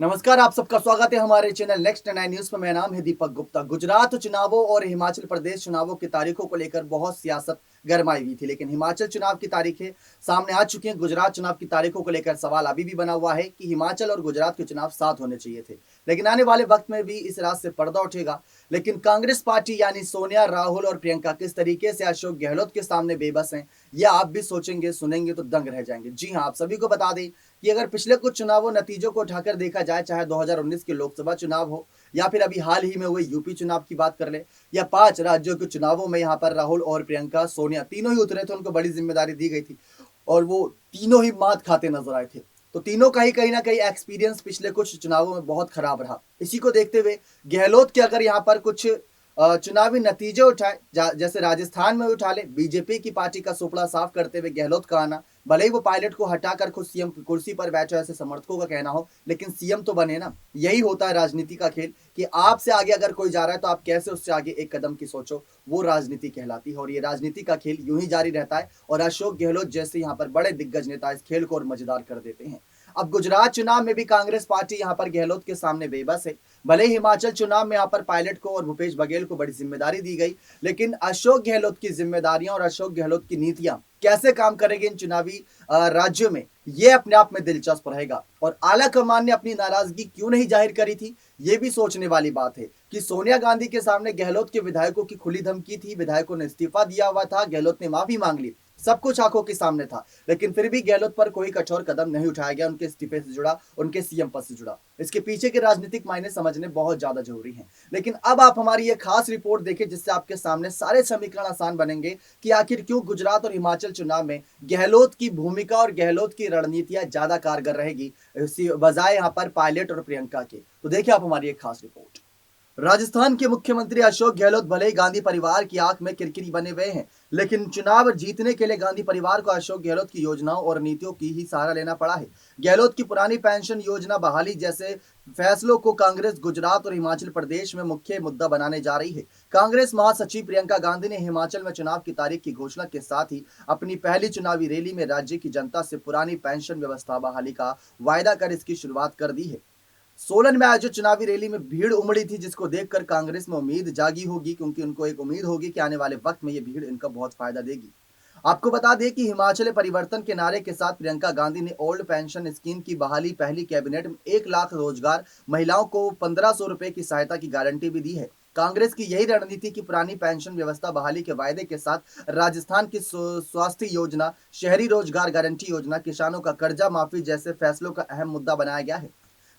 नमस्कार, आप सबका स्वागत है हमारे चैनल नेक्स्ट 9 न्यूज में। मेरा नाम है दीपक गुप्ता। गुजरात चुनावों और हिमाचल प्रदेश चुनावों की तारीखों को लेकर बहुत सियासत गरमाई हुई थी, लेकिन हिमाचल चुनाव की तारीखें सामने आ चुकी हैं। गुजरात चुनाव की तारीखों को लेकर सवाल अभी भी बना हुआ है कि हिमाचल और गुजरात के चुनाव साथ होने चाहिए थे, लेकिन आने वाले वक्त में भी इस रात से पर्दा उठेगा। लेकिन कांग्रेस पार्टी यानी सोनिया, राहुल और प्रियंका किस तरीके से अशोक गहलोत के सामने बेबस हैं, यह आप भी सोचेंगे, सुनेंगे तो दंग रह जाएंगे। जी हाँ, आप सभी को बता दें कि अगर पिछले कुछ चुनावों नतीजों को उठाकर देखा जाए, चाहे 2019 के लोकसभा चुनाव हो या फिर अभी हाल ही में हुए यूपी चुनाव की बात कर ले, या 5 राज्यों के चुनावों में यहाँ पर राहुल और प्रियंका, सोनिया तीनों ही उतरे थे, उनको बड़ी जिम्मेदारी दी गई थी और वो तीनों ही मात खाते नजर आए थे। तो तीनों का ही कहीं ना कहीं एक्सपीरियंस पिछले कुछ चुनावों में बहुत खराब रहा। इसी को देखते हुए गहलोत के अगर यहाँ पर कुछ चुनावी नतीजे उठाए, जैसे राजस्थान में उठा ले, बीजेपी की पार्टी का सुपड़ा साफ करते हुए गहलोत का आना, भले ही वो पायलट को हटाकर खुद सीएम की कुर्सी पर बैठे ऐसे समर्थकों का कहना हो, लेकिन सीएम तो बने ना। यही होता है राजनीति का खेल कि आपसे आगे अगर कोई जा रहा है तो आप कैसे उससे आगे एक कदम की सोचो, वो राजनीति कहलाती है। और ये राजनीति का खेल यूं ही जारी रहता है और अशोक गहलोत जैसे यहाँ पर बड़े दिग्गज नेता इस खेल को और मजेदार कर देते हैं। अब गुजरात चुनाव में भी कांग्रेस पार्टी यहाँ पर गहलोत के सामने बेबस है। भले ही हिमाचल चुनाव में यहाँ पर पायलट को और भूपेश बघेल को बड़ी जिम्मेदारी दी गई, लेकिन अशोक गहलोत की जिम्मेदारियां और अशोक गहलोत की नीतियां कैसे काम करेगी इन चुनावी राज्यों में, ये अपने आप में दिलचस्प रहेगा। और आला कमान ने अपनी नाराजगी क्यों नहीं जाहिर करी थी, ये भी सोचने वाली बात है कि सोनिया गांधी के सामने गहलोत के विधायकों की खुली धमकी थी, विधायकों ने इस्तीफा दिया हुआ था, गहलोत ने माफी मांग ली, सब कुछ आंखों के सामने था, लेकिन फिर भी गहलोत पर कोई कठोर कदम नहीं उठाया गया। उनके इस्तीफे से जुड़ा, उनके सीएम पद से जुड़ा, इसके पीछे के राजनीतिक मायने समझने बहुत ज्यादा जरूरी है। लेकिन अब आप हमारी ये खास रिपोर्ट देखें, जिससे आपके सामने सारे समीकरण आसान बनेंगे कि आखिर क्यों गुजरात और हिमाचल चुनाव में गहलोत की भूमिका और गहलोत की रणनीतियां ज्यादा कारगर रहेगी बजाय यहाँ पर पायलट और प्रियंका के। तो देखिए आप हमारी एक खास रिपोर्ट। राजस्थान के मुख्यमंत्री अशोक गहलोत भले ही गांधी परिवार की आंख में किरकिरी बने हुए हैं, लेकिन चुनाव जीतने के लिए गांधी परिवार को अशोक गहलोत की योजनाओं और नीतियों की ही सहारा लेना पड़ा है। गहलोत की पुरानी पेंशन योजना बहाली जैसे फैसलों को कांग्रेस गुजरात और हिमाचल प्रदेश में मुख्य मुद्दा बनाने जा रही है। कांग्रेस महासचिव प्रियंका गांधी ने हिमाचल में चुनाव की तारीख की घोषणा के साथ ही अपनी पहली चुनावी रैली में राज्य की जनता से पुरानी पेंशन व्यवस्था बहाली का वायदा कर इसकी शुरुआत कर दी है। सोलन में आयोजित चुनावी रैली में भीड़ उमड़ी थी, जिसको देखकर कांग्रेस में उम्मीद जागी होगी, क्योंकि उनको एक उम्मीद होगी कि आने वाले वक्त में ये भीड़ इनका बहुत फायदा देगी। आपको बता दें कि हिमाचल परिवर्तन के नारे के साथ प्रियंका गांधी ने ओल्ड पेंशन स्कीम की बहाली, पहली कैबिनेट में 1 लाख रोजगार, महिलाओं को 1500 रुपए की सहायता की गारंटी भी दी है। कांग्रेस की यही रणनीति की पुरानी पेंशन व्यवस्था बहाली के वायदे के साथ राजस्थान की स्वास्थ्य योजना, शहरी रोजगार गारंटी योजना, किसानों का कर्जा माफी जैसे फैसलों का अहम मुद्दा बनाया गया है।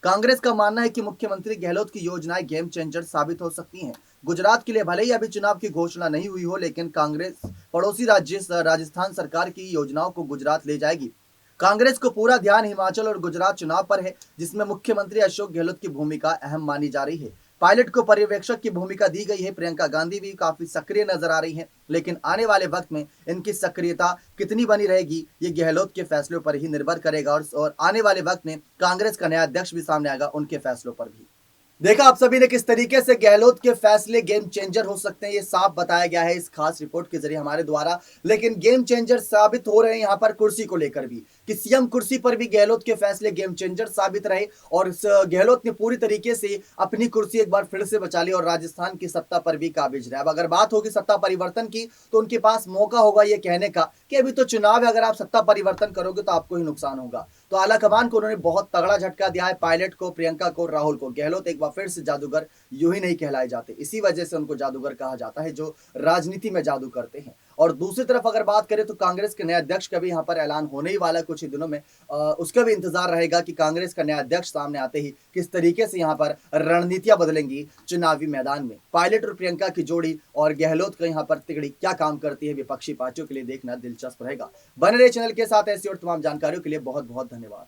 कांग्रेस का मानना है कि मुख्यमंत्री गहलोत की योजनाएं गेम चेंजर साबित हो सकती हैं। गुजरात के लिए भले ही अभी चुनाव की घोषणा नहीं हुई हो, लेकिन कांग्रेस पड़ोसी राज्य राजस्थान सरकार की योजनाओं को गुजरात ले जाएगी। कांग्रेस को पूरा ध्यान हिमाचल और गुजरात चुनाव पर है, जिसमें मुख्यमंत्री अशोक गहलोत की भूमिका अहम मानी जा रही है। पायलट को पर्यवेक्षक की भूमिका दी गई है। प्रियंका गांधी भी काफी सक्रिय नजर आ रही हैं, लेकिन आने वाले वक्त में इनकी सक्रियता कितनी बनी रहेगी, ये गहलोत के फैसलों पर ही निर्भर करेगा। और आने वाले वक्त में कांग्रेस का नया अध्यक्ष भी सामने आएगा, उनके फैसलों पर भी। देखा आप सभी ने किस तरीके से गहलोत के फैसले गेम चेंजर हो सकते हैं, ये साफ बताया गया है इस खास रिपोर्ट के जरिए हमारे द्वारा। लेकिन गेम चेंजर साबित हो रहे हैं यहाँ पर कुर्सी को लेकर भी, कि सीएम कुर्सी पर भी गहलोत के फैसले गेम चेंजर साबित रहे और गहलोत ने पूरी तरीके से अपनी कुर्सी एक बार फिर से बचा ली और राजस्थान की सत्ता पर भी काबिज रहे। अब अगर बात होगी सत्ता परिवर्तन की, तो उनके पास मौका होगा ये कहने का कि अभी तो चुनाव है, अगर आप सत्ता परिवर्तन करोगे तो आपको ही नुकसान होगा। तो आला कमान को उन्होंने बहुत तगड़ा झटका दिया है, पायलट को, प्रियंका को, राहुल को। गहलोत एक बार फिर से जादूगर यूं ही नहीं कहलाए जाते, इसी वजह से उनको जादूगर कहा जाता है, जो राजनीति में जादू करते हैं। और दूसरी तरफ अगर बात करें तो कांग्रेस के नए अध्यक्ष का भी यहाँ पर ऐलान होने ही वाला कुछ ही दिनों में। उसका भी इंतजार रहेगा कि कांग्रेस का नया अध्यक्ष सामने आते ही किस तरीके से यहाँ पर रणनीतियां बदलेंगी चुनावी मैदान में। पायलट और प्रियंका की जोड़ी और गहलोत का यहाँ पर तिगड़ी क्या काम करती है विपक्षी पार्टियों के लिए देखना दिलचस्प रहेगा। बने रहे चैनल के साथ, ऐसी और तमाम जानकारियों के लिए बहुत बहुत धन्यवाद।